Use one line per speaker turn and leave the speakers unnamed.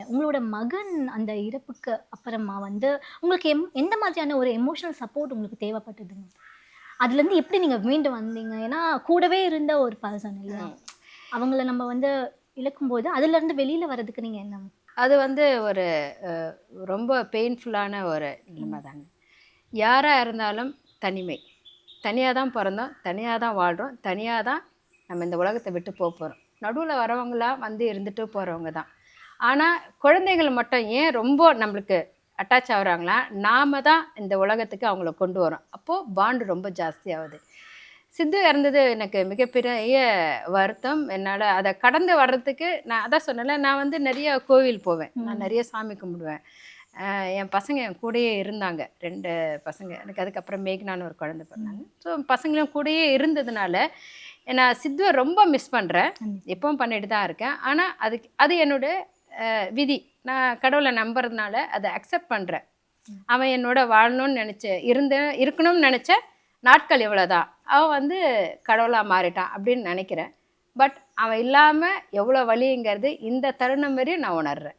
உங்களோட மகன் அந்த இறப்புக்கு அப்புறமா வந்து உங்களுக்கு எந்த மாதிரியான ஒரு எமோஷனல் சப்போர்ட் உங்களுக்கு தேவைப்பட்டதுங்க? அதுலேருந்து எப்படி நீங்க மீண்டு வந்தீங்க? ஏன்னா கூடவே இருந்த ஒரு பர்சன் இல்லையா?
ம்.
அவங்கள நம்ம வந்து இழக்கும்போது, அதுலருந்து வெளில வரதுக்கு நீங்க என்ன?
அது வந்து ஒரு அ ரொம்ப பெயின்ஃபுல்லான ஒரு நிலைமை
ம்.
தாங்க. யாரா இருந்தாலும் தனிமை. தனியா தான் பொறந்தோம், தனியா தான் வாழ்றோம், தனியா தான் நம்ம இந்த உலகத்த விட்டு போறோம். நடுவுல வரவங்கலாம் வந்து இருந்துட்டு போறவங்க தான். ஆனா, குழந்தைகள் மட்டும் ஏன் ரொம்ப நம்மளுக்கு அட்டாச் ஆகுறாங்கன்னா, நாம தான் இந்த உலகத்துக்கு அவங்கள கொண்டு வரோம். அப்போ பாண்ட் ரொம்ப ஜாஸ்தியாவுது. சித்து இறந்தது எனக்கு மிகப்பெரிய வருத்தம். என்னால அத கடந்து வர்றதுக்கு நான் அதான் சொன்னேன்ல, நான் வந்து நெறைய கோவில் போவேன். நான்
ம்.
நெறைய சாமி கும்பிடுவேன். என் பசங்க என் கூடயே இருந்தாங்க. 2 பசங்க. எனக்கு அதுக்கப்புறம் மேக்னான்னு ஒரு குழந்தை பிறந்தாங்க.
ம்.
ஸோ பசங்களும் கூடயே இருந்ததுனால, நான் சித்துவ ரொம்ப மிஸ் பண்றேன்.
கண்டிப்பா.
இப்பவும் பண்ணிட்டு தான் இருக்கேன். ஆனா, அது என்னோட விதி. நான் கடவுள நம்புறதுனால அத அக்செப்ட் பண்றேன்.
ம்.
அவன் என்னோட வாழணும்னு இருக்கணும்னு நெனச்ச நாட்கள் இவ்வளோதான். அவன் வந்து கடவுளா மாறிட்டான் அப்படின்னு நெனைக்கிறேன். பட் அவன் இல்லாம எவ்வளோ வலிங்கிறது இந்த தருணம் வரையும் நான் உணர்றேன்.